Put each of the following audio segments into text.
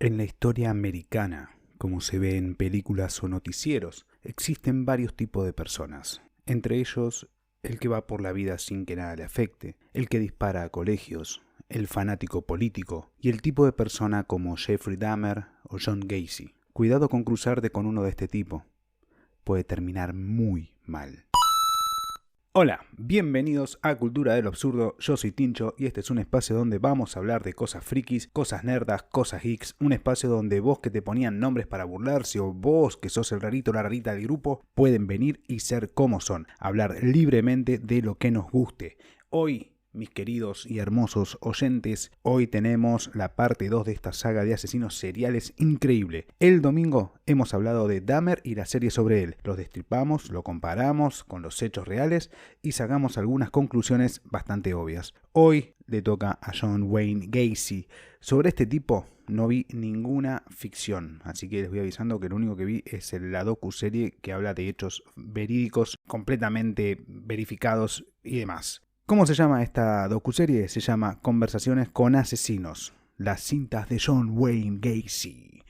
En la historia americana, como se ve en películas o noticieros, existen varios tipos de personas. Entre ellos, el que va por la vida sin que nada le afecte, el que dispara a colegios, el fanático político y el tipo de persona como Jeffrey Dahmer o John Gacy. Cuidado con cruzarte con uno de este tipo. Puede terminar muy mal. Hola, bienvenidos a Cultura del Absurdo, yo soy Tincho y este es un espacio donde vamos a hablar de cosas frikis, cosas nerdas, cosas geeks, un espacio donde vos que te ponían nombres para burlarse o vos que sos el rarito o la rarita del grupo pueden venir y ser como son, hablar libremente de lo que nos guste. Hoy, mis queridos y hermosos oyentes, hoy tenemos la parte 2 de esta saga de asesinos seriales increíble. El domingo hemos hablado de Dahmer y la serie sobre él. Los destripamos, lo comparamos con los hechos reales y sacamos algunas conclusiones bastante obvias. Hoy le toca a John Wayne Gacy. Sobre este tipo no vi ninguna ficción, así que les voy avisando que lo único que vi es la docuserie que habla de hechos verídicos, completamente verificados y demás. ¿Cómo se llama esta docuserie? Se llama Conversaciones con Asesinos, las cintas de John Wayne Gacy.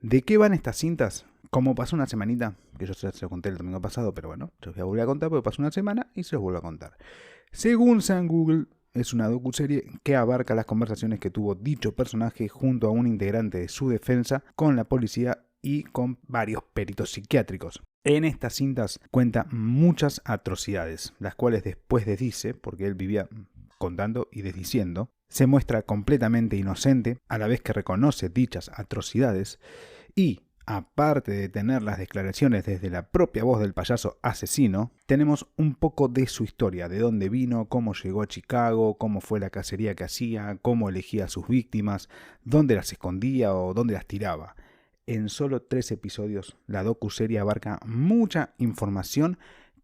¿De qué van estas cintas? Como pasó una semanita, que yo se lo conté el domingo pasado, pero bueno, se los voy a volver a contar porque pasó una semana y se los vuelvo a contar. Según San Google, es una docuserie que abarca las conversaciones que tuvo dicho personaje junto a un integrante de su defensa con la policía y con varios peritos psiquiátricos. En estas cintas cuenta muchas atrocidades, las cuales después desdice, porque él vivía contando y desdiciendo, se muestra completamente inocente a la vez que reconoce dichas atrocidades y, aparte de tener las declaraciones desde la propia voz del payaso asesino, tenemos un poco de su historia, de dónde vino, cómo llegó a Chicago, cómo fue la cacería que hacía, cómo elegía a sus víctimas, dónde las escondía o dónde las tiraba. En solo 3 episodios, la docuserie abarca mucha información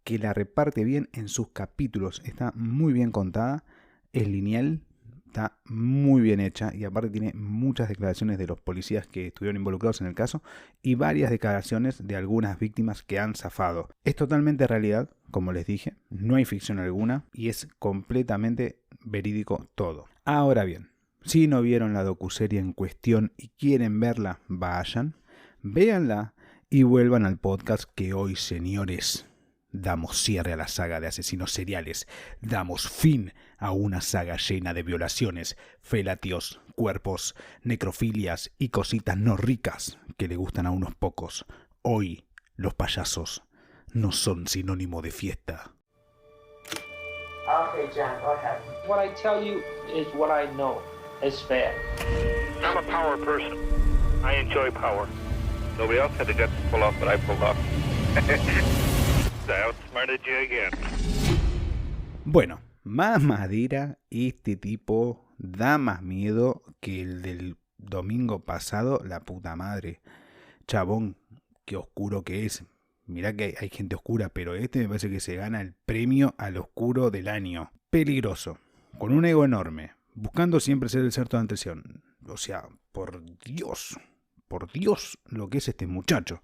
que la reparte bien en sus capítulos. Está muy bien contada, es lineal, está muy bien hecha y aparte tiene muchas declaraciones de los policías que estuvieron involucrados en el caso y varias declaraciones de algunas víctimas que han zafado. Es totalmente realidad, como les dije, no hay ficción alguna y es completamente verídico todo. Ahora bien, si no vieron la docuserie en cuestión y quieren verla, vayan, véanla y vuelvan al podcast que hoy, señores, damos cierre a la saga de asesinos seriales, damos fin a una saga llena de violaciones, felatios, cuerpos, necrofilias y cositas no ricas que le gustan a unos pocos. Hoy, los payasos no son sinónimo de fiesta. Okay, John, go ahead. What I tell you is what I know. It's fair. I'm a power person. I enjoy power. Nobody else had the guts to pull off what I pulled off. I outsmarted you again. Bueno, más madera, este tipo da más miedo que el del domingo pasado, la puta madre. Chabón, qué oscuro que es. Mirá que hay gente oscura, pero este me parece que se gana el premio al oscuro del año. Peligroso, con un ego enorme, buscando siempre ser el centro de atención. O sea, por Dios, lo que es este muchacho.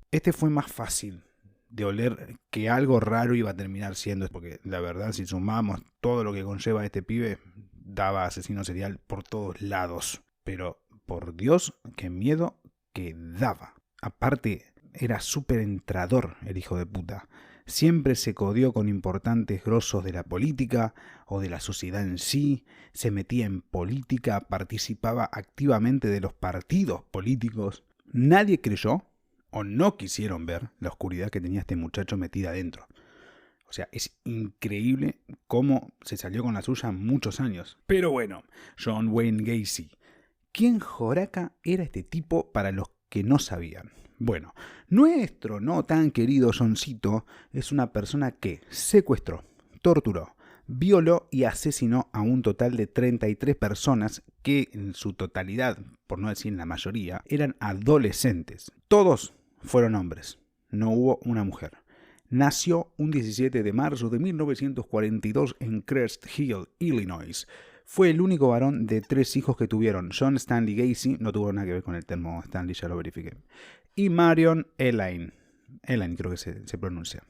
Este fue más fácil de oler que algo raro iba a terminar siendo, porque la verdad, si sumamos todo lo que conlleva este pibe, daba asesino serial por todos lados. Pero, por Dios, qué miedo que daba. Aparte, era súper entrador el hijo de puta. Siempre se codió con importantes grosos de la política o de la sociedad en sí, se metía en política, participaba activamente de los partidos políticos. Nadie creyó o no quisieron ver la oscuridad que tenía este muchacho metida adentro. O sea, es increíble cómo se salió con la suya muchos años. Pero bueno, John Wayne Gacy. ¿Quién joraca era este tipo para los que no sabían? Bueno, nuestro no tan querido Johncito es una persona que secuestró, torturó, violó y asesinó a un total de 33 personas que en su totalidad, por no decir en la mayoría, eran adolescentes. Todos fueron hombres, no hubo una mujer. Nació un 17 de marzo de 1942 en Crest Hill, Illinois. Fue el único varón de 3 hijos que tuvieron. John Stanley Gacy, no tuvo nada que ver con el termo Stanley, ya lo verifiqué. Y Marion Elaine. Elaine creo que se pronuncia.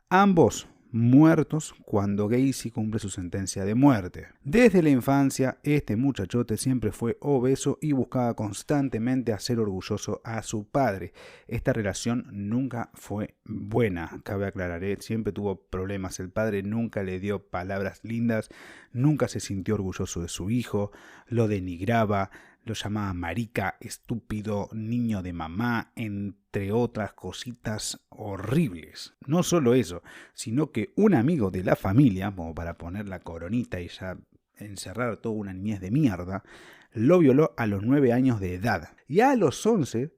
Ambos muertos cuando Gacy cumple su sentencia de muerte. Desde la infancia, este muchachote siempre fue obeso y buscaba constantemente hacer orgulloso a su padre. Esta relación nunca fue buena, cabe aclarar, siempre tuvo problemas. El padre nunca le dio palabras lindas, nunca se sintió orgulloso de su hijo, lo denigraba, lo llamaba marica, estúpido, niño de mamá, entre otras cositas horribles. No solo eso, sino que un amigo de la familia, como para poner la coronita y ya encerrar toda una niñez de mierda, lo violó a los 9 años de edad. Y a los 11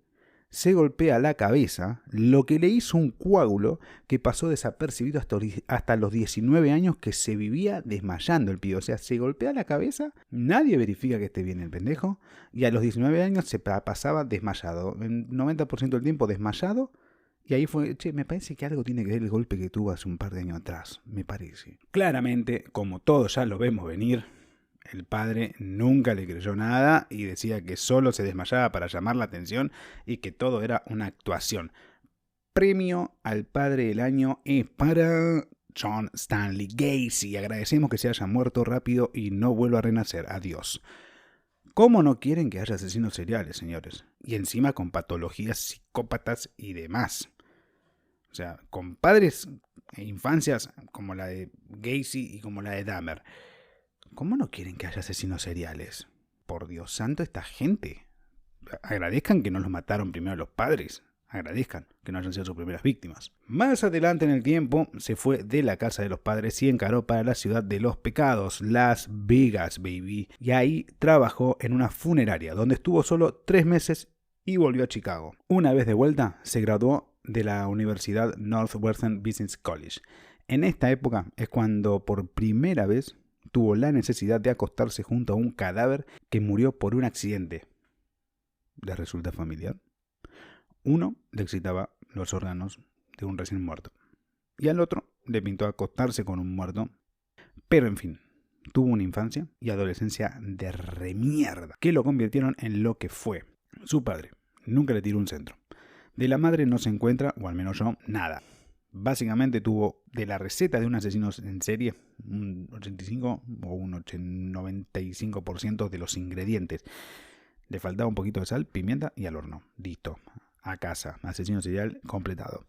se golpea la cabeza, lo que le hizo un coágulo que pasó desapercibido hasta los 19 años, que se vivía desmayando el pibe. O sea, se golpea la cabeza, nadie verifica que esté bien el pendejo, y a los 19 años se pasaba desmayado, el 90% del tiempo desmayado, y ahí fue, me parece que algo tiene que ver el golpe que tuvo hace un par de años atrás, me parece. Claramente, como todos ya lo vemos venir, el padre nunca le creyó nada y decía que solo se desmayaba para llamar la atención y que todo era una actuación. Premio al padre del año es para John Stanley Gacy. Agradecemos que se haya muerto rápido y no vuelva a renacer. Adiós. ¿Cómo no quieren que haya asesinos seriales, señores? Y encima con patologías psicópatas y demás. O sea, con padres e infancias como la de Gacy y como la de Dahmer. ¿Cómo no quieren que haya asesinos seriales? Por Dios santo, esta gente. Agradezcan que no los mataron primero los padres. Agradezcan que no hayan sido sus primeras víctimas. Más adelante en el tiempo, se fue de la casa de los padres y encaró para la ciudad de los pecados, Las Vegas, baby. Y ahí trabajó en una funeraria, donde estuvo solo 3 meses y volvió a Chicago. Una vez de vuelta, se graduó de la Universidad Northwestern Business College. En esta época es cuando por primera vez tuvo la necesidad de acostarse junto a un cadáver que murió por un accidente. ¿Les resulta familiar? Uno le excitaba los órganos de un recién muerto y al otro le pintó acostarse con un muerto. Pero en fin, tuvo una infancia y adolescencia de remierda que lo convirtieron en lo que fue. Su padre nunca le tiró un centro. De la madre no se encuentra, o al menos yo, nada. Básicamente tuvo de la receta de un asesino en serie un 85 o un 95% de los ingredientes. Le faltaba un poquito de sal, pimienta y al horno. Listo. A casa. Asesino serial completado.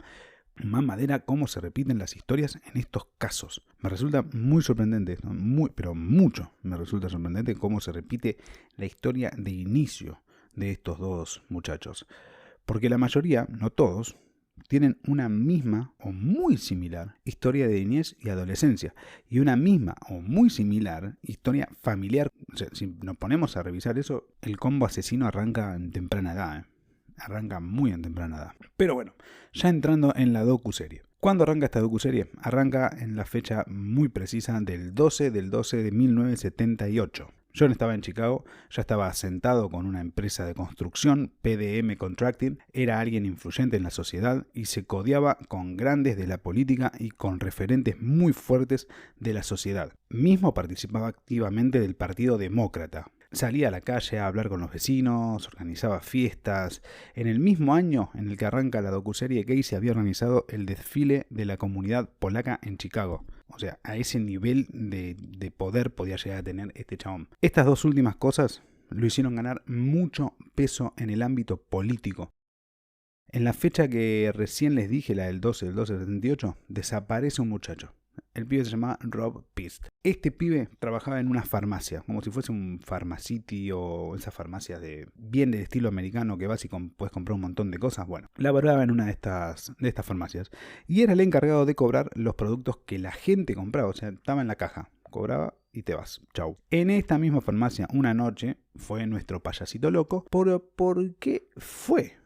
Mamadera cómo se repiten las historias en estos casos. Me resulta muy sorprendente, ¿no? Pero mucho me resulta sorprendente cómo se repite la historia de inicio de estos dos muchachos. Porque la mayoría, no todos, tienen una misma o muy similar historia de niñez y adolescencia y una misma o muy similar historia familiar. O sea, si nos ponemos a revisar eso, el combo asesino arranca en temprana edad, arranca muy en temprana edad. Pero bueno, ya entrando en la docuserie. ¿Cuándo arranca esta docuserie? Arranca en la fecha muy precisa del 12 de 1978. John estaba en Chicago, ya estaba asentado con una empresa de construcción, PDM Contracting, era alguien influyente en la sociedad y se codeaba con grandes de la política y con referentes muy fuertes de la sociedad. Mismo participaba activamente del Partido Demócrata. Salía a la calle a hablar con los vecinos, organizaba fiestas. En el mismo año en el que arranca la docuserie, Gacy había organizado el desfile de la comunidad polaca en Chicago. O sea, a ese nivel de poder podía llegar a tener este chabón. Estas dos últimas cosas lo hicieron ganar mucho peso en el ámbito político. En la fecha que recién les dije, la del 12 del 78, desaparece un muchacho. El pibe se llamaba Rob Pist. Este pibe trabajaba en una farmacia, como si fuese un Pharmacity o esas farmacias bien de estilo americano que vas y puedes comprar un montón de cosas. Bueno, laboraba en una de estas farmacias y era el encargado de cobrar los productos que la gente compraba. O sea, estaba en la caja, cobraba y te vas. Chau. En esta misma farmacia, una noche, fue nuestro payasito loco. ¿Por qué fue?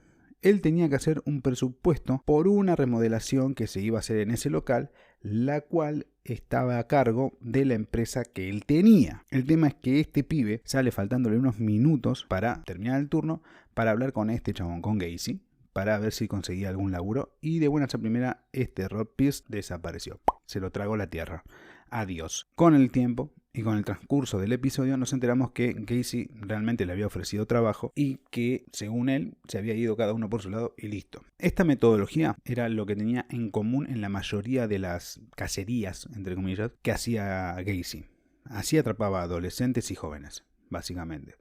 Él tenía que hacer un presupuesto por una remodelación que se iba a hacer en ese local, la cual estaba a cargo de la empresa que él tenía. El tema es que este pibe sale faltándole unos minutos para terminar el turno para hablar con este chabón, con Gacy, para ver si conseguía algún laburo, y de buena a primera este Rob Pierce desapareció. Se lo tragó la tierra. Adiós. Con el tiempo, Y con el transcurso del episodio nos enteramos que Gacy realmente le había ofrecido trabajo y que, según él, se había ido cada uno por su lado y listo. Esta metodología era lo que tenía en común en la mayoría de las cacerías, entre comillas, que hacía Gacy. Así atrapaba a adolescentes y jóvenes, básicamente.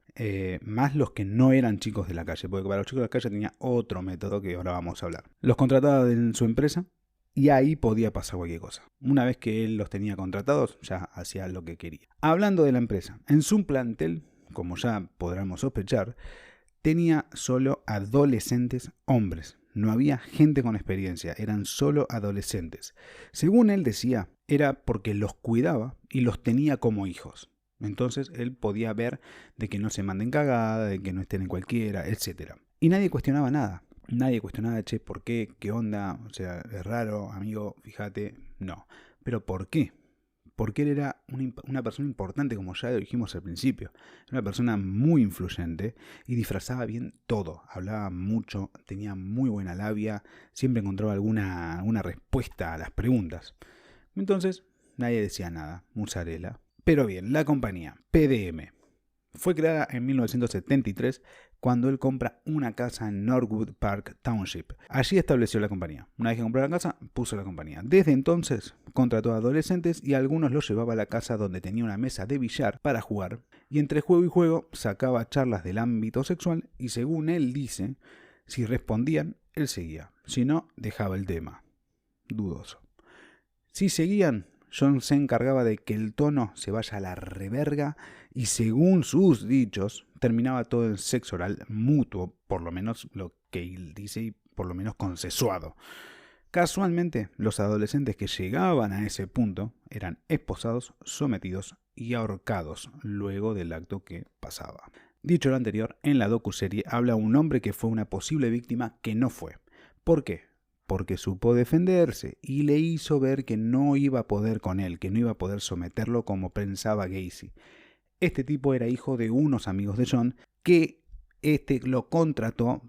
Más los que no eran chicos de la calle, porque para los chicos de la calle tenía otro método que ahora vamos a hablar. Los contrataba en su empresa y ahí podía pasar cualquier cosa. Una vez que él los tenía contratados, ya hacía lo que quería. Hablando de la empresa, en su plantel, como ya podremos sospechar, tenía solo adolescentes hombres. No había gente con experiencia, eran solo adolescentes. Según él decía, era porque los cuidaba y los tenía como hijos. Entonces él podía ver de que no se manden cagada, de que no estén en cualquiera, etc. Y nadie cuestionaba nada. Nadie cuestionaba, che, ¿por qué? ¿Qué onda? O sea, es raro, amigo, fíjate. No. ¿Pero por qué? Porque él era una persona importante, como ya lo dijimos al principio. Una persona muy influyente y disfrazaba bien todo. Hablaba mucho, tenía muy buena labia, siempre encontraba alguna respuesta a las preguntas. Entonces, nadie decía nada, musarela. Pero bien, la compañía, PDM, fue creada en 1973 cuando él compra una casa en Norwood Park Township. Allí estableció la compañía. Una vez que compró la casa, puso la compañía. Desde entonces, contrató a adolescentes y a algunos los llevaba a la casa donde tenía una mesa de billar para jugar. Y entre juego y juego sacaba charlas del ámbito sexual y, según él dice, si respondían, él seguía. Si no, dejaba el tema. Dudoso. Si seguían, John se encargaba de que el tono se vaya a la reverga y, según sus dichos, terminaba todo en sexo oral mutuo, por lo menos lo que él dice, y por lo menos consensuado. Casualmente, los adolescentes que llegaban a ese punto eran esposados, sometidos y ahorcados luego del acto que pasaba. Dicho lo anterior, en la docuserie habla un hombre que fue una posible víctima que no fue. ¿Por qué? Porque supo defenderse y le hizo ver que no iba a poder con él, que no iba a poder someterlo como pensaba Gacy. Este tipo era hijo de unos amigos de John que lo contrató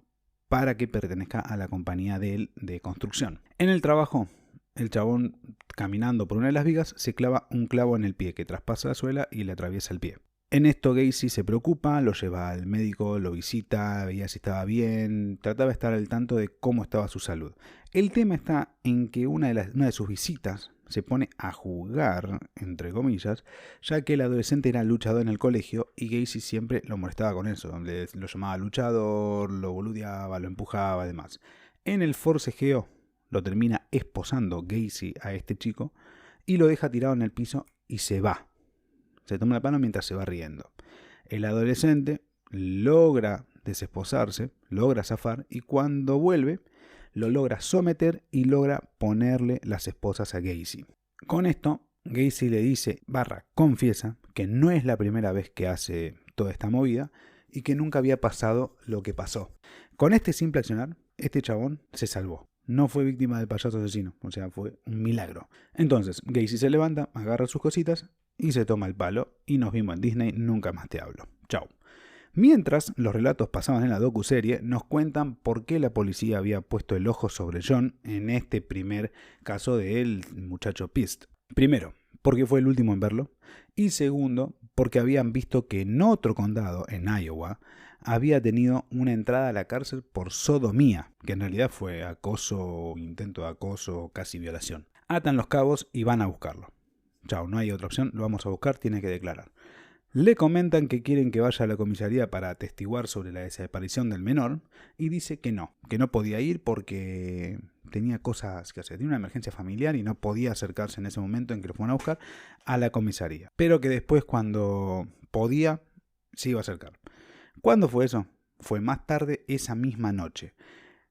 para que pertenezca a la compañía de él de construcción. En el trabajo, el chabón, caminando por una de las vigas, se clava un clavo en el pie que traspasa la suela y le atraviesa el pie. En esto Gacy se preocupa, lo lleva al médico, lo visita, veía si estaba bien, trataba de estar al tanto de cómo estaba su salud. El tema está en que una de sus visitas se pone a jugar, entre comillas, ya que el adolescente era luchador en el colegio y Gacy siempre lo molestaba con eso, lo llamaba luchador, lo boludeaba, lo empujaba, además. En el forcejeo lo termina esposando Gacy a este chico y lo deja tirado en el piso y se va. Se toma la mano mientras se va riendo. El adolescente logra desesposarse, logra zafar y cuando vuelve lo logra someter y logra ponerle las esposas a Gacy. Con esto, Gacy le dice, confiesa, que no es la primera vez que hace toda esta movida y que nunca había pasado lo que pasó. Con este simple accionar, este chabón se salvó. No fue víctima del payaso asesino, o sea, fue un milagro. Entonces, Gacy se levanta, agarra sus cositas y se toma el palo y nos vimos en Disney, nunca más te hablo. Chau. Mientras los relatos pasaban en la docuserie, nos cuentan por qué la policía había puesto el ojo sobre John en este primer caso del muchacho Pist. Primero, porque fue el último en verlo. Y segundo, porque habían visto que en otro condado, en Iowa, había tenido una entrada a la cárcel por sodomía, que en realidad fue acoso, intento de acoso, casi violación. Atan los cabos y van a buscarlo. Chao, no hay otra opción, lo vamos a buscar, tiene que declarar. Le comentan que quieren que vaya a la comisaría para atestiguar sobre la desaparición del menor y dice que no podía ir porque tenía cosas que hacer, tenía una emergencia familiar y no podía acercarse en ese momento en que lo fueron a buscar a la comisaría, pero que después cuando podía se iba a acercar. ¿Cuándo fue eso? Fue más tarde esa misma noche.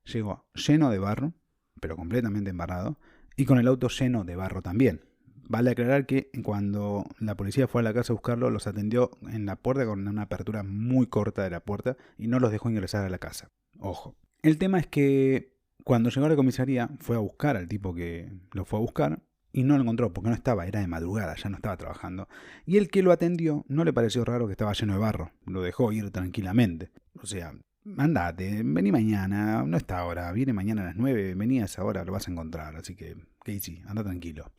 Llegó lleno de barro, pero completamente embarrado, y con el auto lleno de barro también. Vale aclarar que cuando la policía fue a la casa a buscarlo, los atendió en la puerta con una apertura muy corta de la puerta y no los dejó ingresar a la casa. Ojo. El tema es que cuando llegó a la comisaría fue a buscar al tipo que lo fue a buscar y no lo encontró porque no estaba, era de madrugada, ya no estaba trabajando. Y el que lo atendió no le pareció raro que estaba lleno de barro, lo dejó ir tranquilamente. O sea, andate, vení mañana, no está ahora, viene mañana a las 9, vení a esa hora, lo vas a encontrar, así que sí, anda tranquilo.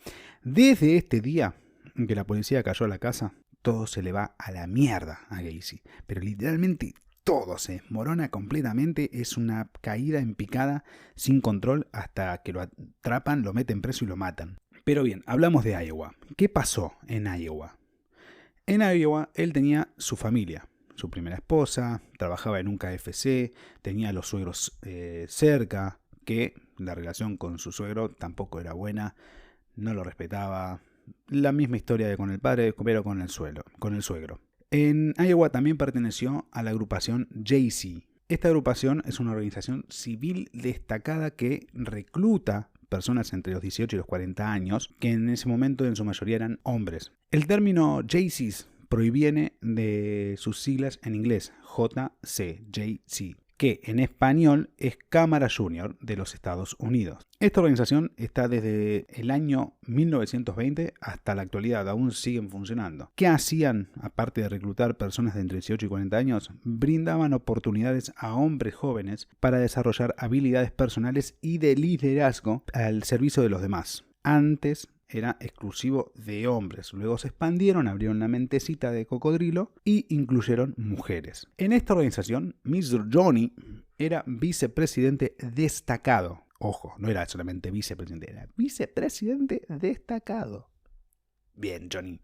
Desde este día en que la policía cayó a la casa, todo se le va a la mierda a Gacy. Pero literalmente todo se desmorona completamente. Es una caída en picada sin control hasta que lo atrapan, lo meten preso y lo matan. Pero bien, hablamos de Iowa. ¿Qué pasó en Iowa? En Iowa él tenía su familia. Su primera esposa, trabajaba en un KFC, tenía a los suegros cerca, que la relación con su suegro tampoco era buena, no lo respetaba. La misma historia de con el padre, pero con el suegro. En Iowa también perteneció a la agrupación JC. Esta agrupación es una organización civil destacada que recluta personas entre los 18 y los 40 años, que en ese momento en su mayoría eran hombres. El término JCs proviene de sus siglas en inglés, JC, que en español es Cámara Junior de los Estados Unidos. Esta organización está desde el año 1920 hasta la actualidad, aún siguen funcionando. ¿Qué hacían? Aparte de reclutar personas de entre 18 y 40 años, brindaban oportunidades a hombres jóvenes para desarrollar habilidades personales y de liderazgo al servicio de los demás. Antes era exclusivo de hombres. Luego se expandieron, abrieron una mentecita de cocodrilo y incluyeron mujeres. En esta organización, Mr. Johnny era vicepresidente destacado. Ojo, no era solamente vicepresidente, era vicepresidente destacado. Bien, Johnny.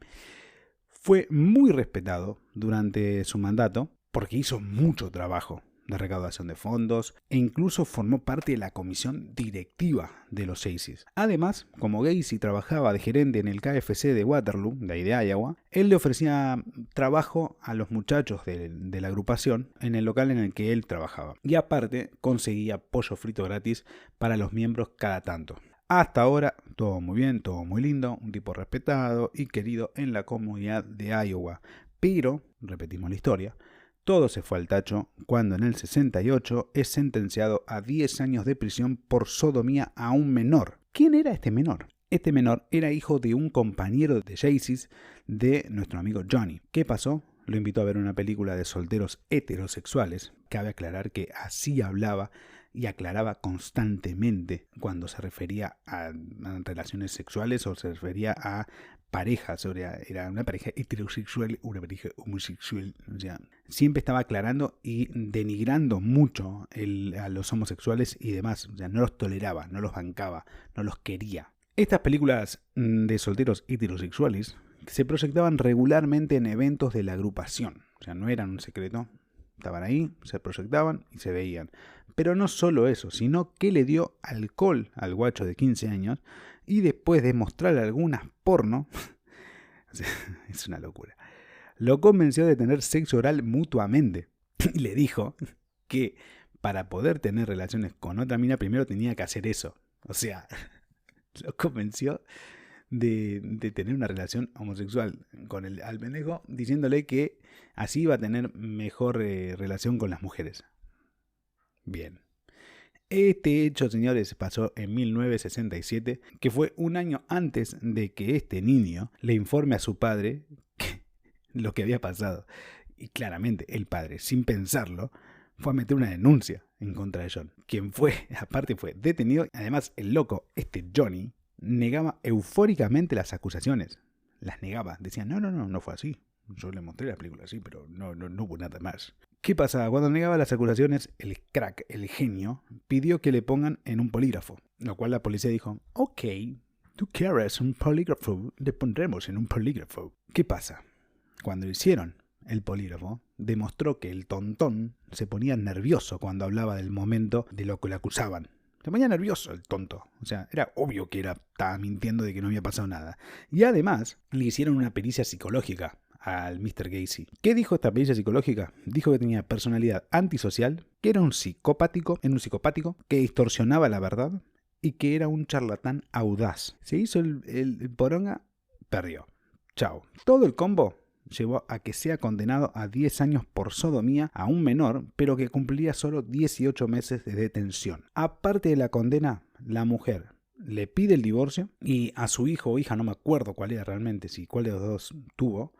Fue muy respetado durante su mandato porque hizo mucho trabajo de recaudación de fondos e incluso formó parte de la comisión directiva de los JCs. Además, como Gacy trabajaba de gerente en el KFC de Waterloo, de ahí de Iowa, él le ofrecía trabajo a los muchachos de la agrupación en el local en el que él trabajaba. Y aparte, conseguía pollo frito gratis para los miembros cada tanto. Hasta ahora, todo muy bien, todo muy lindo, un tipo respetado y querido en la comunidad de Iowa. Pero, repetimos la historia, todo se fue al tacho cuando en el 68 es sentenciado a 10 años de prisión por sodomía a un menor. ¿Quién era este menor? Este menor era hijo de un compañero de JCs de nuestro amigo Johnny. ¿Qué pasó? Lo invitó a ver una película de solteros heterosexuales. Cabe aclarar que así hablaba y aclaraba constantemente cuando se refería a relaciones sexuales o se refería a parejas, era una pareja heterosexual, una pareja homosexual, o sea, siempre estaba aclarando y denigrando mucho a los homosexuales y demás, o sea, no los toleraba, no los bancaba, no los quería. Estas películas de solteros heterosexuales se proyectaban regularmente en eventos de la agrupación, o sea, no eran un secreto, estaban ahí, se proyectaban y se veían. Pero no solo eso, sino que le dio alcohol al guacho de 15 años y después de mostrarle algunas porno, o sea, es una locura, lo convenció de tener sexo oral mutuamente y le dijo que para poder tener relaciones con otra mina primero tenía que hacer eso. O sea, lo convenció de tener una relación homosexual con al pendejo, diciéndole que así iba a tener mejor relación con las mujeres. Bien. Este hecho, señores, pasó en 1967, que fue un año antes de que este niño le informe a su padre lo que había pasado. Y claramente el padre, sin pensarlo, fue a meter una denuncia en contra de John, quien aparte fue detenido. Además, el loco, este Johnny, negaba eufóricamente las acusaciones. Las negaba. Decía, no fue así. Yo le mostré la película así, pero no hubo nada más. ¿Qué pasaba? Cuando negaba las acusaciones, el crack, el genio, pidió que le pongan en un polígrafo. Lo cual la policía dijo, ok, tú quieres un polígrafo, le pondremos en un polígrafo. ¿Qué pasa? Cuando hicieron el polígrafo, demostró que el tontón se ponía nervioso cuando hablaba del momento de lo que le acusaban. Se ponía nervioso el tonto. O sea, era obvio que estaba mintiendo de que no había pasado nada. Y además, le hicieron una pericia psicológica al Mr. Gacy. ¿Qué dijo esta pericia psicológica? Dijo que tenía personalidad antisocial, que era un psicopático, que distorsionaba la verdad y que era un charlatán audaz. Se hizo el poronga, perdió. Chao. Todo el combo llevó a que sea condenado a 10 años por sodomía a un menor, pero que cumpliría solo 18 meses de detención. Aparte de la condena, la mujer le pide el divorcio y a su hijo o hija, no me acuerdo cuál era realmente, cuál de los dos tuvo,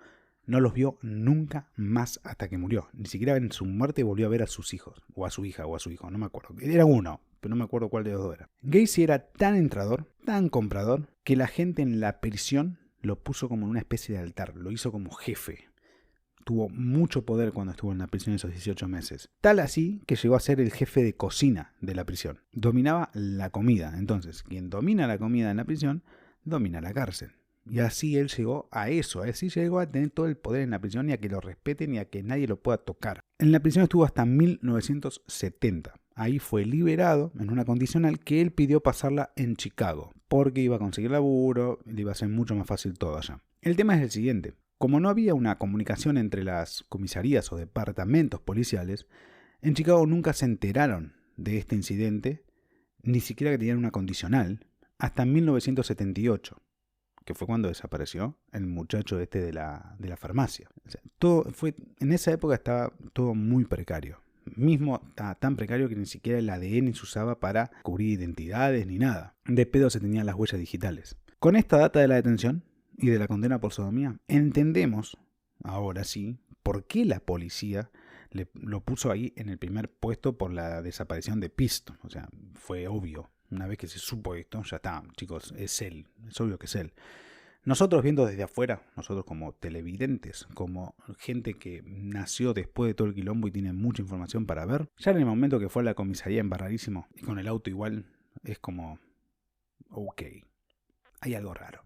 no los vio nunca más hasta que murió. Ni siquiera en su muerte volvió a ver a sus hijos, o a su hija, o a su hijo, no me acuerdo. Era uno, pero no me acuerdo cuál de los dos era. Gacy era tan entrador, tan comprador, que la gente en la prisión lo puso como en una especie de altar, lo hizo como jefe. Tuvo mucho poder cuando estuvo en la prisión esos 18 meses. Tal así que llegó a ser el jefe de cocina de la prisión. Dominaba la comida. Entonces, quien domina la comida en la prisión, domina la cárcel. Y así él llegó a eso. Así llegó a tener todo el poder en la prisión y a que lo respeten y a que nadie lo pueda tocar. En la prisión estuvo hasta 1970. Ahí fue liberado en una condicional que él pidió pasarla en Chicago. Porque iba a conseguir laburo, le iba a ser mucho más fácil todo allá. El tema es el siguiente. Como no había una comunicación entre las comisarías o departamentos policiales, en Chicago nunca se enteraron de este incidente, ni siquiera que tenían una condicional, hasta 1978, que fue cuando desapareció el muchacho de la farmacia. O sea, en esa época estaba todo muy precario. Mismo estaba tan precario que ni siquiera el ADN se usaba para cubrir identidades ni nada. De pedo se tenían las huellas digitales. Con esta data de la detención y de la condena por sodomía, entendemos, ahora sí, por qué la policía lo puso ahí en el primer puesto por la desaparición de Piston. O sea, fue obvio. Una vez que se supo esto, ya está, chicos, es él. Es obvio que es él. Nosotros viendo desde afuera, nosotros como televidentes, como gente que nació después de todo el quilombo y tiene mucha información para ver, ya en el momento que fue a la comisaría embarradísimo y con el auto igual, es como, ok, hay algo raro.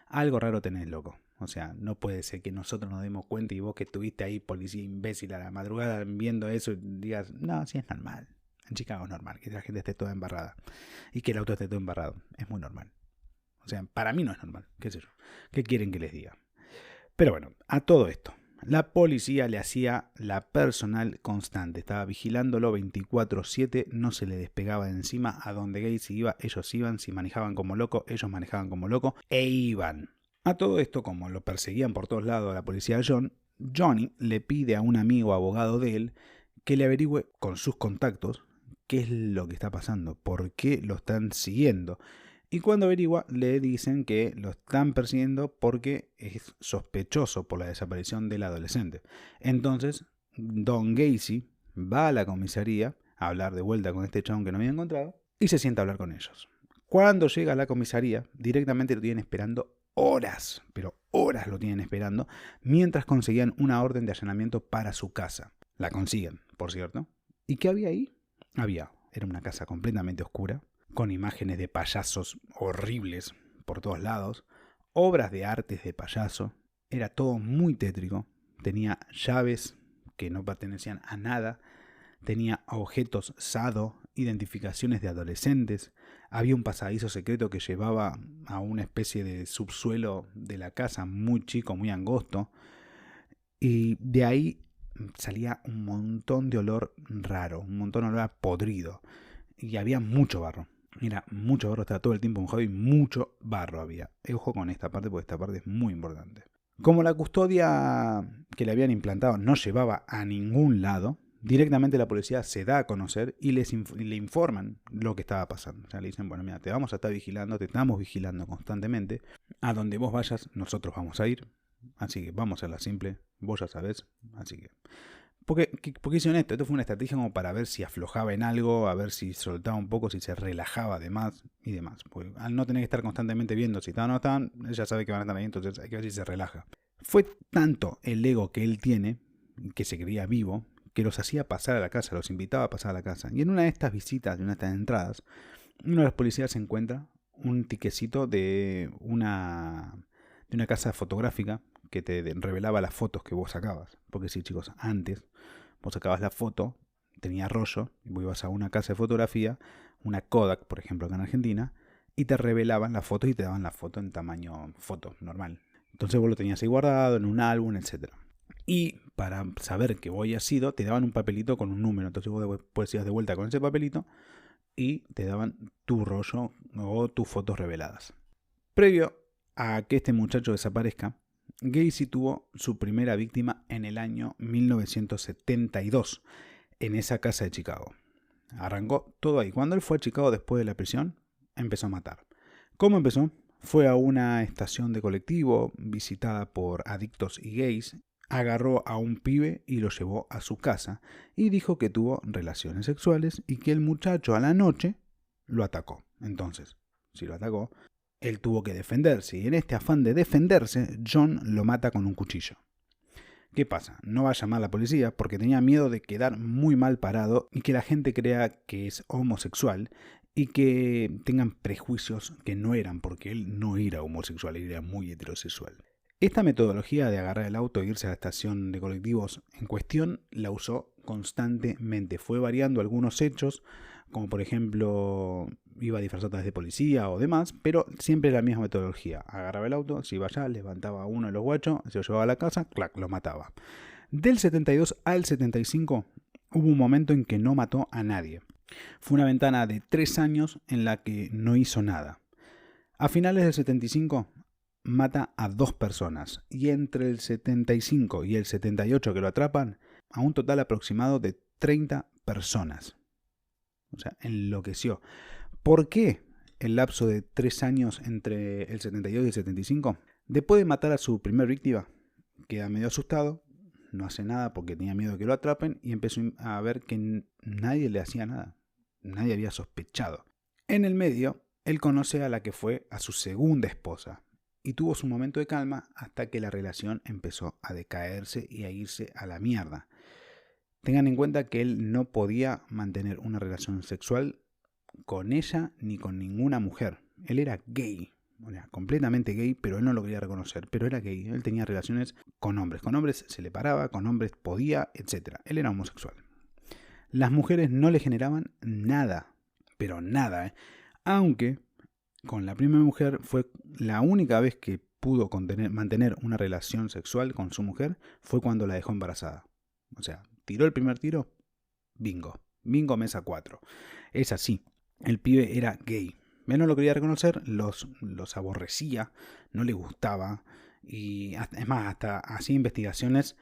Algo raro tenés, loco. O sea, no puede ser que nosotros nos demos cuenta y vos que estuviste ahí, policía imbécil, a la madrugada viendo eso y digas, no, sí es normal. En Chicago es normal que la gente esté toda embarrada y que el auto esté todo embarrado. Es muy normal. O sea, para mí no es normal. ¿Qué sé yo? ¿Qué quieren que les diga? Pero bueno, a todo esto, la policía le hacía la personal constante. Estaba vigilándolo 24/7, no se le despegaba de encima. A donde Gacy iba, ellos iban. Si manejaban como loco, ellos manejaban como loco e iban. A todo esto, como lo perseguían por todos lados a la policía de John, Johnny le pide a un amigo abogado de él que le averigüe con sus contactos qué es lo que está pasando, por qué lo están siguiendo. Y cuando averigua, le dicen que lo están persiguiendo porque es sospechoso por la desaparición del adolescente. Entonces, Don Gacy va a la comisaría a hablar de vuelta con este chabón que no había encontrado y se sienta a hablar con ellos. Cuando llega a la comisaría, directamente lo tienen esperando horas, pero horas lo tienen esperando, mientras conseguían una orden de allanamiento para su casa. La consiguen, por cierto. ¿Y qué había ahí? Era una casa completamente oscura, con imágenes de payasos horribles por todos lados, obras de artes de payaso, era todo muy tétrico, tenía llaves que no pertenecían a nada, tenía objetos sado, identificaciones de adolescentes, había un pasadizo secreto que llevaba a una especie de subsuelo de la casa muy chico, muy angosto, y de ahí salía un montón de olor raro, un montón de olor a podrido, y había mucho barro. Mira, mucho barro, estaba todo el tiempo mojado y mucho barro había. Ojo con esta parte porque esta parte es muy importante. Como la custodia que le habían implantado no llevaba a ningún lado, directamente la policía se da a conocer y le informan lo que estaba pasando. O sea, le dicen, bueno, mira, te vamos a estar vigilando, te estamos vigilando constantemente. A donde vos vayas, nosotros vamos a ir. Así que vamos a hacerla simple, vos ya sabés. Así que... ¿Por qué hicieron esto? Esto fue una estrategia como para ver si aflojaba en algo, a ver si soltaba un poco, si se relajaba además y demás. Porque al no tener que estar constantemente viendo si estaban o no estaban, ella sabe que van a estar ahí, entonces hay que ver si se relaja. Fue tanto el ego que él tiene, que se creía vivo, que los hacía pasar a la casa, los invitaba a pasar a la casa. Y en una de estas visitas, de una de estas entradas, uno de los policías se encuentra un tiquecito de una casa fotográfica que te revelaba las fotos que vos sacabas. Porque sí, chicos, antes vos sacabas la foto, tenía rollo, y vos ibas a una casa de fotografía, una Kodak, por ejemplo, acá en Argentina, y te revelaban las fotos y te daban la foto en tamaño foto normal. Entonces vos lo tenías ahí guardado en un álbum, etc. Y para saber que vos habías sido, te daban un papelito con un número. Entonces vos después ibas de vuelta con ese papelito y te daban tu rollo o tus fotos reveladas. Previo a que este muchacho desaparezca, Gacy tuvo su primera víctima en el año 1972, en esa casa de Chicago. Arrancó todo ahí. Cuando él fue a Chicago después de la prisión, empezó a matar. ¿Cómo empezó? Fue a una estación de colectivo visitada por adictos y gays, agarró a un pibe y lo llevó a su casa y dijo que tuvo relaciones sexuales y que el muchacho a la noche lo atacó. Entonces, si lo atacó, Él tuvo que defenderse y en este afán de defenderse, John lo mata con un cuchillo. ¿Qué pasa? No va a llamar a la policía porque tenía miedo de quedar muy mal parado y que la gente crea que es homosexual y que tengan prejuicios que no eran, porque él no era homosexual, era muy heterosexual. Esta metodología de agarrar el auto e irse a la estación de colectivos en cuestión la usó constantemente. Fue variando algunos hechos, como por ejemplo iba disfrazado de policía o demás, pero siempre la misma metodología. Agarraba el auto, se iba allá, levantaba a uno de los guachos, se lo llevaba a la casa, clac, lo mataba. Del 72 al 75 hubo un momento en que no mató a nadie. Fue una ventana de 3 años en la que no hizo nada. A finales del 75 mata a 2 personas y entre el 75 y el 78 que lo atrapan, a un total aproximado de 30 personas. O sea, enloqueció. ¿Por qué el lapso de 3 años entre el 72 y el 75? Después de matar a su primer víctima, queda medio asustado, no hace nada porque tenía miedo de que lo atrapen y empezó a ver que nadie le hacía nada. Nadie había sospechado. En el medio, él conoce a la que fue a su segunda esposa y tuvo su momento de calma hasta que la relación empezó a decaerse y a irse a la mierda. Tengan en cuenta que él no podía mantener una relación sexual con ella ni con ninguna mujer. Él era gay, completamente gay, pero él no lo quería reconocer, pero era gay. Él tenía relaciones con hombres se le paraba, con hombres podía, etc. Él era homosexual. Las mujeres no le generaban nada, pero nada, Aunque con la primera mujer fue la única vez que pudo mantener una relación sexual con su mujer, fue cuando la dejó embarazada. O sea, tiró el primer tiro, bingo, mesa 4. Es así, el pibe era gay. Él no lo quería reconocer, los aborrecía, no le gustaba. Y es más, hasta hacía investigaciones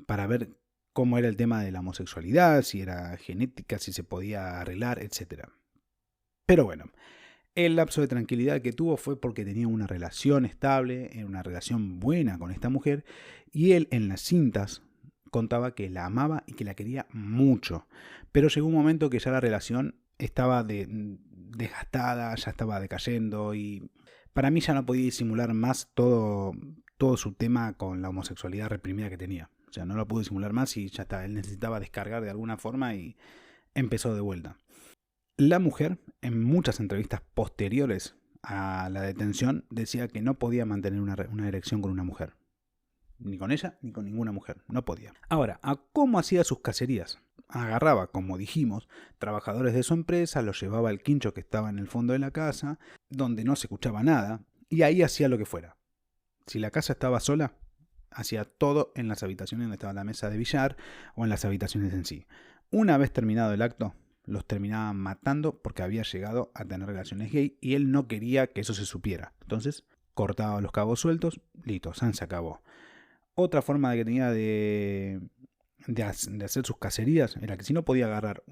para ver cómo era el tema de la homosexualidad, si era genética, si se podía arreglar, etc. Pero bueno, el lapso de tranquilidad que tuvo fue porque tenía una relación estable, una relación buena con esta mujer, y él en las cintas contaba que la amaba y que la quería mucho. Pero llegó un momento que ya la relación estaba desgastada, ya estaba decayendo y para mí ya no podía disimular más todo su tema con la homosexualidad reprimida que tenía. O sea, no lo pudo disimular más y ya está. Él necesitaba descargar de alguna forma y empezó de vuelta. La mujer, en muchas entrevistas posteriores a la detención, decía que no podía mantener una erección con una mujer. Ni con ella, ni con ninguna mujer. No podía. Ahora, ¿a cómo hacía sus cacerías? Agarraba, como dijimos, trabajadores de su empresa, los llevaba al quincho que estaba en el fondo de la casa, donde no se escuchaba nada, y ahí hacía lo que fuera. Si la casa estaba sola, hacía todo en las habitaciones donde estaba la mesa de billar o en las habitaciones en sí. Una vez terminado el acto, los terminaban matando porque había llegado a tener relaciones gay y él no quería que eso se supiera. Entonces, cortaba los cabos sueltos, listo, se acabó. Otra forma que tenía de hacer sus cacerías era que si no podía agarrar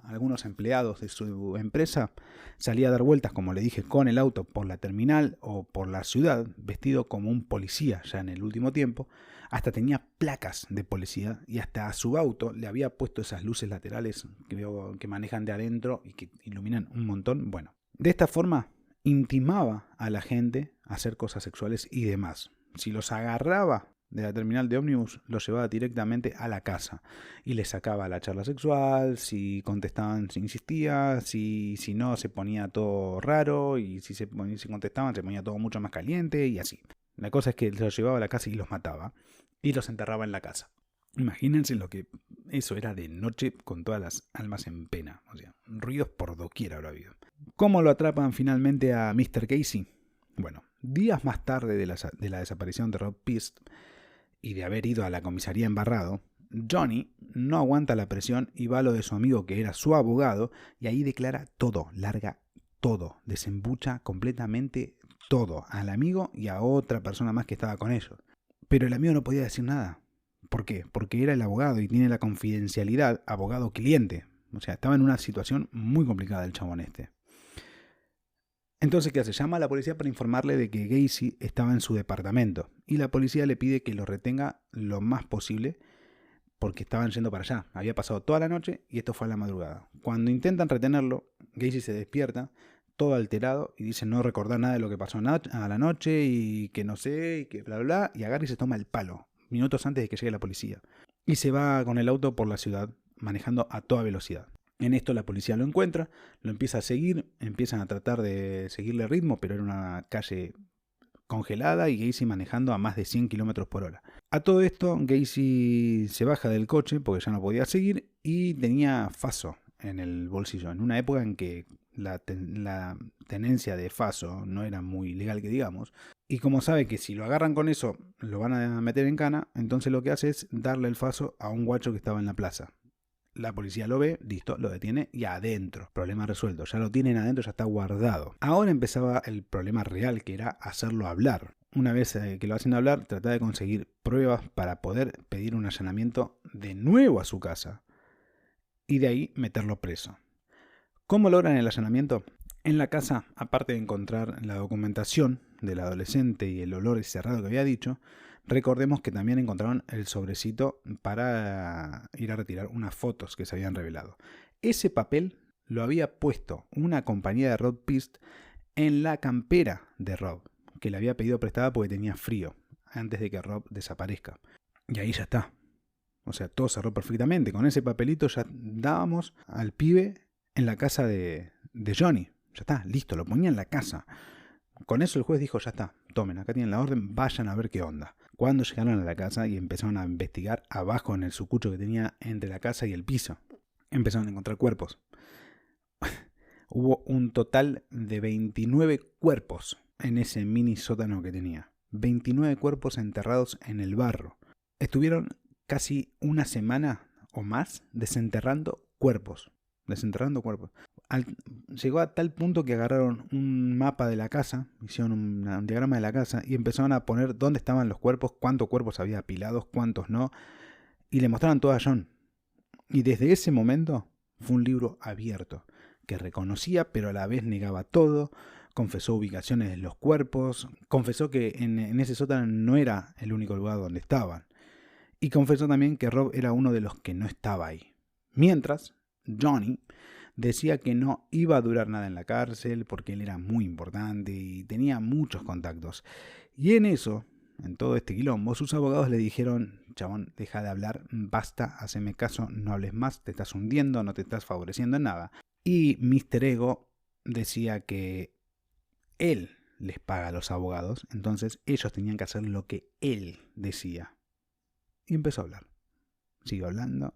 algunos empleados de su empresa, salía a dar vueltas, como le dije, con el auto por la terminal o por la ciudad, vestido como un policía ya en el último tiempo. Hasta tenía placas de policía y hasta a su auto le había puesto esas luces laterales que manejan de adentro y que iluminan un montón. Bueno, de esta forma intimaba a la gente a hacer cosas sexuales y demás. Si los agarraba de la terminal de ómnibus, los llevaba directamente a la casa y les sacaba la charla sexual, si contestaban se insistía, si no se ponía todo raro y si contestaban se ponía todo mucho más caliente y así. La cosa es que los llevaba a la casa y los mataba y los enterraba en la casa. Imagínense lo que eso era de noche con todas las almas en pena, o sea, ruidos por doquier habrá habido. ¿Cómo lo atrapan finalmente a Mr. Casey? Bueno, días más tarde de la desaparición de Rob Pist y de haber ido a la comisaría embarrado, Johnny no aguanta la presión y va a lo de su amigo que era su abogado y ahí declara todo, larga todo, desembucha completamente todo al amigo y a otra persona más que estaba con ellos. Pero el amigo no podía decir nada. ¿Por qué? Porque era el abogado y tiene la confidencialidad abogado-cliente. O sea, estaba en una situación muy complicada el chabón este. Entonces, ¿qué hace? Llama a la policía para informarle de que Gacy estaba en su departamento y la policía le pide que lo retenga lo más posible porque estaban yendo para allá. Había pasado toda la noche y esto fue a la madrugada. Cuando intentan retenerlo, Gacy se despierta todo alterado y dice no recordar nada de lo que pasó a la noche y que no sé, y que bla bla, y agarra y se toma el palo, minutos antes de que llegue la policía. Y se va con el auto por la ciudad, manejando a toda velocidad. En esto la policía lo encuentra, lo empieza a seguir, empiezan a tratar de seguirle el ritmo, pero era una calle congelada y Gacy manejando a más de 100 km por hora. A todo esto, Gacy se baja del coche porque ya no podía seguir y tenía faso en el bolsillo, en una época en que la tenencia de faso no era muy legal que digamos, y como sabe que si lo agarran con eso lo van a meter en cana, entonces lo que hace es darle el faso a un guacho que estaba en la plaza. La policía lo ve, listo, lo detiene y adentro. Problema resuelto, ya lo tienen adentro, ya está guardado. Ahora empezaba el problema real, que era hacerlo hablar. Una vez que lo hacen hablar, trata de conseguir pruebas para poder pedir un allanamiento de nuevo a su casa y de ahí meterlo preso. ¿Cómo logran el allanamiento? En la casa, aparte de encontrar la documentación del adolescente y el olor cerrado que había dicho, recordemos que también encontraron el sobrecito para ir a retirar unas fotos que se habían revelado. Ese papel lo había puesto una compañía de Rob Pist en la campera de Rob, que le había pedido prestada porque tenía frío, antes de que Rob desaparezca. Y ahí ya está. O sea, todo cerró perfectamente. Con ese papelito ya dábamos al pibe en la casa de Johnny. Ya está, listo, lo ponía en la casa. Con eso el juez dijo, ya está, tomen, acá tienen la orden, vayan a ver qué onda. Cuando llegaron a la casa y empezaron a investigar abajo en el sucucho que tenía entre la casa y el piso, empezaron a encontrar cuerpos. Hubo un total de 29 cuerpos en ese mini sótano que tenía. 29 cuerpos enterrados en el barro. Estuvieron casi una semana o más desenterrando cuerpos. Llegó a tal punto que agarraron un mapa de la casa, hicieron un diagrama de la casa y empezaron a poner dónde estaban los cuerpos, cuántos cuerpos había apilados, cuántos no, y le mostraron todo a John. Y desde ese momento fue un libro abierto, que reconocía pero a la vez negaba todo, confesó ubicaciones de los cuerpos, confesó que en ese sótano no era el único lugar donde estaban, y confesó también que Rob era uno de los que no estaba ahí. Mientras, Johnny decía que no iba a durar nada en la cárcel porque él era muy importante y tenía muchos contactos. Y en eso, en todo este quilombo, sus abogados le dijeron, chabón, deja de hablar, basta, haceme caso, no hables más, te estás hundiendo, no te estás favoreciendo en nada. Y Mr. Ego decía que él les paga a los abogados, entonces ellos tenían que hacer lo que él decía. Y empezó a hablar. Siguió hablando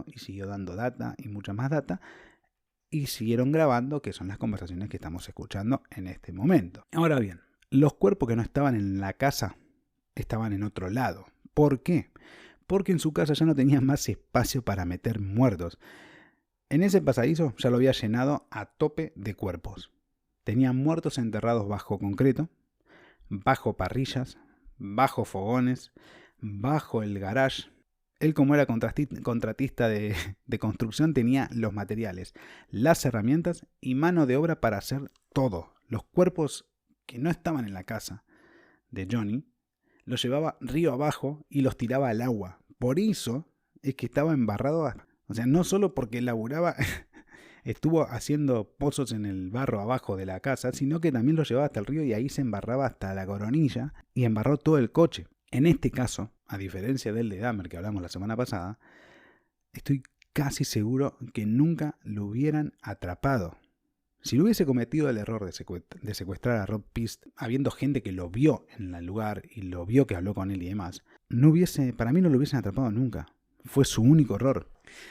y siguió dando data y mucha más data. Y siguieron grabando, que son las conversaciones que estamos escuchando en este momento. Ahora bien, los cuerpos que no estaban en la casa estaban en otro lado. ¿Por qué? Porque en su casa ya no tenía más espacio para meter muertos. En ese pasadizo ya lo había llenado a tope de cuerpos. Tenía muertos enterrados bajo concreto, bajo parrillas, bajo fogones, bajo el garage. Él, como era contratista de construcción, tenía los materiales, las herramientas y mano de obra para hacer todo. Los cuerpos que no estaban en la casa de Johnny los llevaba río abajo y los tiraba al agua. Por eso es que estaba embarrado. O sea, no solo porque laburaba, estuvo haciendo pozos en el barro abajo de la casa, sino que también los llevaba hasta el río y ahí se embarraba hasta la coronilla y embarró todo el coche. En este caso, a diferencia del de Dahmer que hablamos la semana pasada, estoy casi seguro que nunca lo hubieran atrapado. Si lo hubiese cometido el error de secuestrar a Rob Pist, habiendo gente que lo vio en el lugar y lo vio que habló con él y demás, para mí no lo hubiesen atrapado nunca. Fue su único error.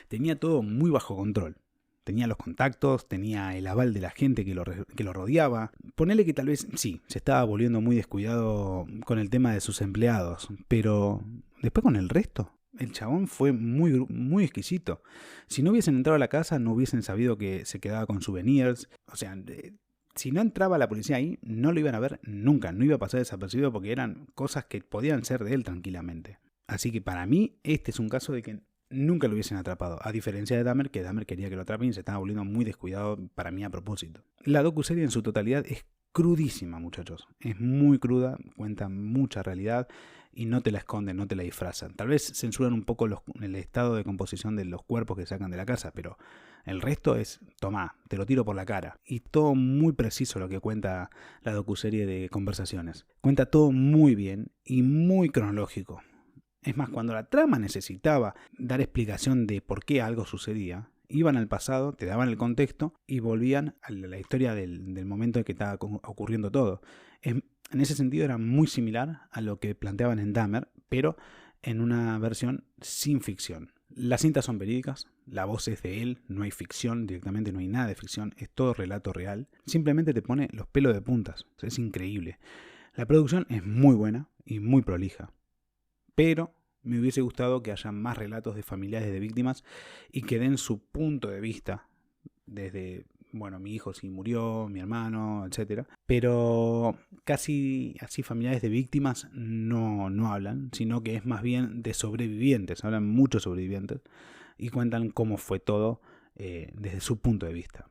Tenía todo muy bajo control. Tenía los contactos, tenía el aval de la gente que lo rodeaba. Ponele que tal vez, sí, se estaba volviendo muy descuidado con el tema de sus empleados, pero después con el resto, el chabón fue muy, muy exquisito. Si no hubiesen entrado a la casa, no hubiesen sabido que se quedaba con souvenirs. O sea, si no entraba la policía ahí, no lo iban a ver nunca, no iba a pasar desapercibido porque eran cosas que podían ser de él tranquilamente. Así que para mí, este es un caso de que nunca lo hubiesen atrapado, a diferencia de Dahmer, que Dahmer quería que lo atrapen y se estaba volviendo muy descuidado para mí a propósito. La docuserie en su totalidad es crudísima, muchachos. Es muy cruda, cuenta mucha realidad y no te la esconden, no te la disfrazan. Tal vez censuran un poco el estado de composición de los cuerpos que sacan de la casa, pero el resto es, tomá, te lo tiro por la cara. Y todo muy preciso lo que cuenta la docuserie de Conversaciones. Cuenta todo muy bien y muy cronológico. Es más, cuando la trama necesitaba dar explicación de por qué algo sucedía, iban al pasado, te daban el contexto y volvían a la historia del momento en que estaba ocurriendo todo. En ese sentido era muy similar a lo que planteaban en Dahmer, pero en una versión sin ficción. Las cintas son verídicas, la voz es de él, no hay ficción, directamente no hay nada de ficción, es todo relato real. Simplemente te pone los pelos de puntas, es increíble. La producción es muy buena y muy prolija, pero me hubiese gustado que haya más relatos de familiares de víctimas y que den su punto de vista desde, bueno, mi hijo sí murió, mi hermano, etc. Pero casi así familiares de víctimas no hablan, sino que es más bien de sobrevivientes, hablan muchos sobrevivientes y cuentan cómo fue todo desde su punto de vista.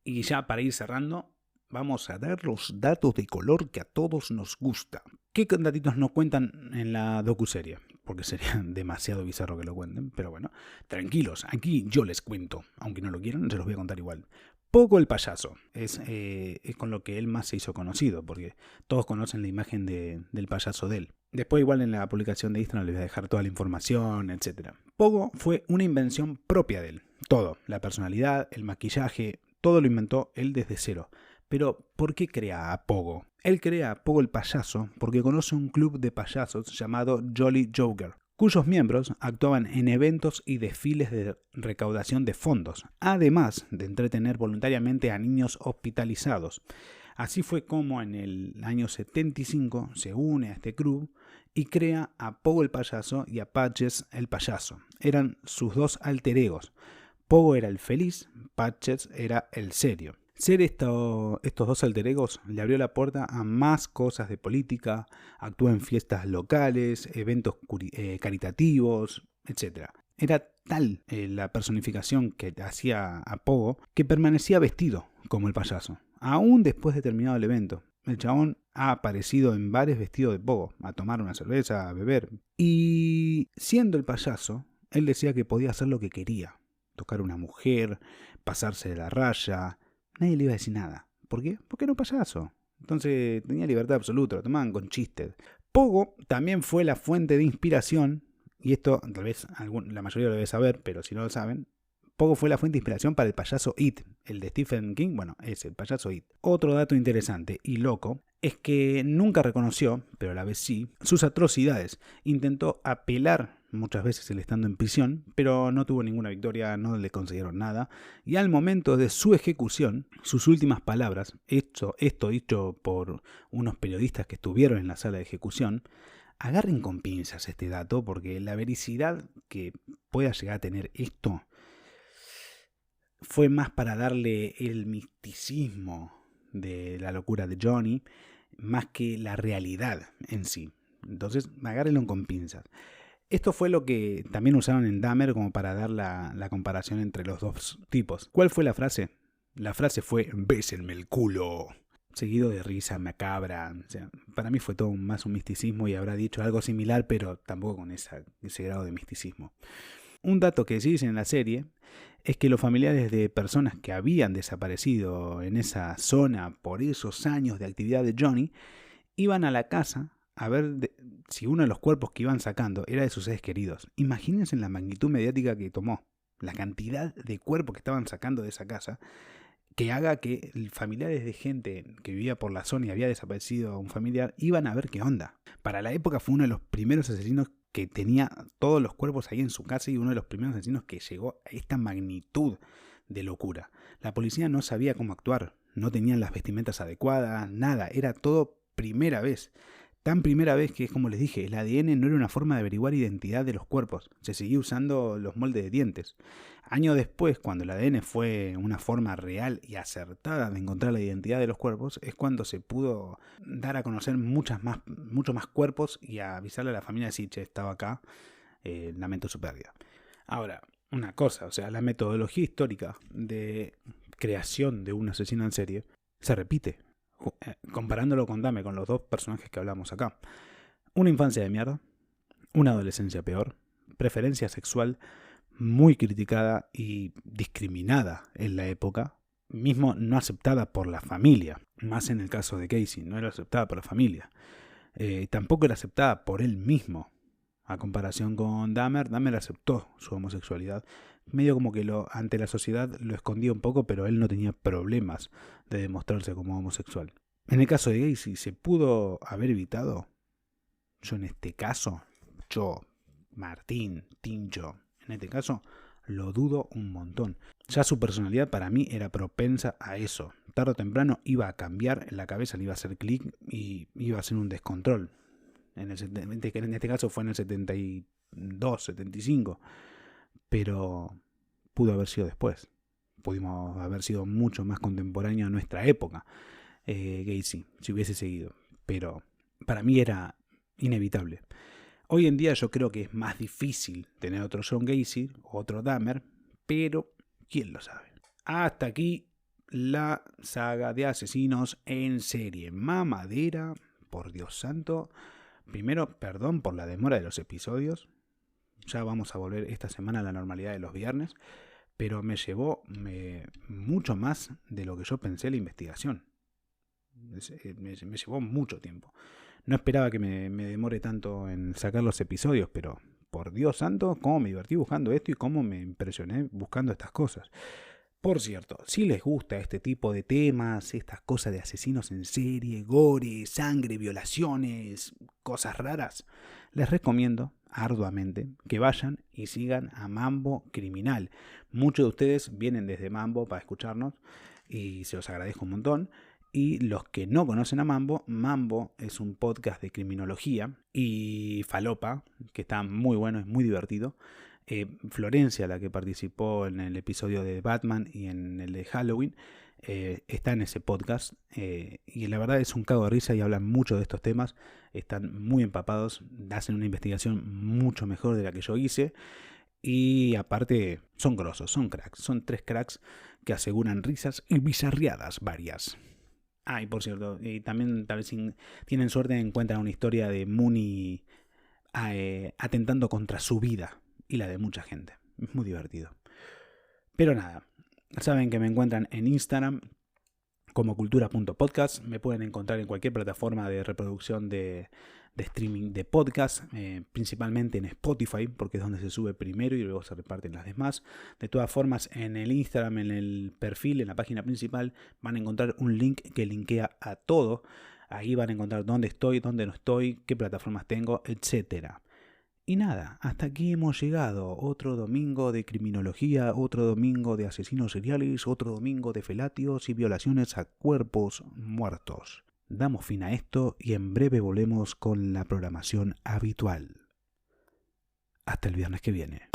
Y ya para ir cerrando, vamos a dar los datos de color que a todos nos gusta. ¿Qué datitos nos cuentan en la docuserie? Porque sería demasiado bizarro que lo cuenten, pero bueno, tranquilos, aquí yo les cuento, aunque no lo quieran, se los voy a contar igual. Pogo el payaso es con lo que él más se hizo conocido, porque todos conocen la imagen del payaso de él. Después igual en la publicación de Instagram les voy a dejar toda la información, etc. Pogo fue una invención propia de él, todo, la personalidad, el maquillaje, todo lo inventó él desde cero. Pero, ¿por qué crea a Pogo? Él crea a Pogo el payaso porque conoce un club de payasos llamado Jolly Joker, cuyos miembros actuaban en eventos y desfiles de recaudación de fondos, además de entretener voluntariamente a niños hospitalizados. Así fue como en el año 75 se une a este club y crea a Pogo el payaso y a Patches el payaso. Eran sus dos alter egos. Pogo era el feliz, Patches era el serio. Ser estos dos alter egos le abrió la puerta a más cosas de política, actuó en fiestas locales, eventos caritativos, etc. Era tal la personificación que hacía a Pogo que permanecía vestido como el payaso, aún después de terminado el evento. El chabón ha aparecido en bares vestido de Pogo, a tomar una cerveza, a beber. Y siendo el payaso, él decía que podía hacer lo que quería, tocar a una mujer, pasarse de la raya. Nadie le iba a decir nada. ¿Por qué? Porque era un payaso. Entonces tenía libertad absoluta, lo tomaban con chistes. Pogo también fue la fuente de inspiración, y esto tal vez la mayoría lo debe saber, pero si no lo saben, Pogo fue la fuente de inspiración para el payaso It, el de Stephen King, bueno, es el payaso It. Otro dato interesante y loco es que nunca reconoció, pero a la vez sí, sus atrocidades. Intentó apelar muchas veces él estando en prisión, pero no tuvo ninguna victoria, no le concedieron nada, y al momento de su ejecución, sus últimas palabras, esto dicho por unos periodistas que estuvieron en la sala de ejecución, agarren con pinzas este dato, porque la vericidad que pueda llegar a tener esto fue más para darle el misticismo de la locura de Johnny, más que la realidad en sí. Entonces, agárrenlo con pinzas. Esto fue lo que también usaron en Dahmer como para dar la comparación entre los dos tipos. ¿Cuál fue la frase? La frase fue, bésenme el culo, seguido de risa macabra. O sea, para mí fue todo más un misticismo y habrá dicho algo similar, pero tampoco con ese grado de misticismo. Un dato que sí dicen en la serie es que los familiares de personas que habían desaparecido en esa zona por esos años de actividad de Johnny iban a la casa a ver si uno de los cuerpos que iban sacando era de sus seres queridos. Imagínense la magnitud mediática que tomó, la cantidad de cuerpos que estaban sacando de esa casa, que haga que familiares de gente que vivía por la zona y había desaparecido a un familiar iban a ver qué onda. Para la época fue uno de los primeros asesinos que tenía todos los cuerpos ahí en su casa y uno de los primeros asesinos que llegó a esta magnitud de locura. La policía no sabía cómo actuar, no tenían las vestimentas adecuadas, nada, era todo primera vez. Tan primera vez que, como les dije, el ADN no era una forma de averiguar identidad de los cuerpos, se seguía usando los moldes de dientes. Años después, cuando el ADN fue una forma real y acertada de encontrar la identidad de los cuerpos, es cuando se pudo dar a conocer muchos más cuerpos y avisarle a la familia si estaba acá, lamento su pérdida. Ahora, una cosa, o sea, la metodología histórica de creación de un asesino en serie se repite. Comparándolo con Dahmer, con los dos personajes que hablamos acá. Una infancia de mierda, una adolescencia peor, preferencia sexual muy criticada y discriminada en la época, mismo no aceptada por la familia, más en el caso de Casey, no era aceptada por la familia, tampoco era aceptada por él mismo. A comparación con Dahmer aceptó su homosexualidad, medio como que ante la sociedad lo escondía un poco, pero él no tenía problemas de demostrarse como homosexual. En el caso de Gacy, ¿se pudo haber evitado? Yo en este caso, Martín, Tincho, en este caso lo dudo un montón. Ya su personalidad para mí era propensa a eso. Tarde o temprano iba a cambiar, en la cabeza le iba a hacer clic y iba a hacer un descontrol. En este caso fue en el 72, 75. Pero pudo haber sido después. Pudimos haber sido mucho más contemporáneo a nuestra época. Gacy, si hubiese seguido. Pero para mí era inevitable. Hoy en día yo creo que es más difícil tener otro John Gacy, otro Dahmer, pero ¿quién lo sabe? Hasta aquí la saga de asesinos en serie. Mamadera, por Dios santo. Primero, perdón por la demora de los episodios. Ya vamos a volver esta semana a la normalidad de los viernes, pero me llevó mucho más de lo que yo pensé la investigación. Me llevó mucho tiempo. No esperaba que me demore tanto en sacar los episodios, pero por Dios santo, cómo me divertí buscando esto y cómo me impresioné buscando estas cosas. Por cierto, si les gusta este tipo de temas, estas cosas de asesinos en serie, gore, sangre, violaciones, cosas raras, les recomiendo arduamente que vayan y sigan a Mambo Criminal. Muchos de ustedes vienen desde Mambo para escucharnos y se los agradezco un montón. Y los que no conocen a Mambo, Mambo es un podcast de criminología y falopa, que está muy bueno, es muy divertido. Florencia, la que participó en el episodio de Batman y en el de Halloween, está en ese podcast y la verdad es un cago de risa y hablan mucho de estos temas, están muy empapados, hacen una investigación mucho mejor de la que yo hice y aparte son grosos, son cracks, son 3 cracks que aseguran risas y bizarriadas varias. Y por cierto, también tal vez si tienen suerte encuentran una historia de Mooney atentando contra su vida y la de mucha gente. Es muy divertido. Pero nada, saben que me encuentran en Instagram como cultura.podcast. Me pueden encontrar en cualquier plataforma de reproducción de streaming de podcast, principalmente en Spotify, porque es donde se sube primero y luego se reparten las demás. De todas formas, en el Instagram, en el perfil, en la página principal, van a encontrar un link que linkea a todo. Ahí van a encontrar dónde estoy, dónde no estoy, qué plataformas tengo, etcétera. Y nada, hasta aquí hemos llegado. Otro domingo de criminología, otro domingo de asesinos seriales, otro domingo de felatios y violaciones a cuerpos muertos. Damos fin a esto y en breve volvemos con la programación habitual. Hasta el viernes que viene.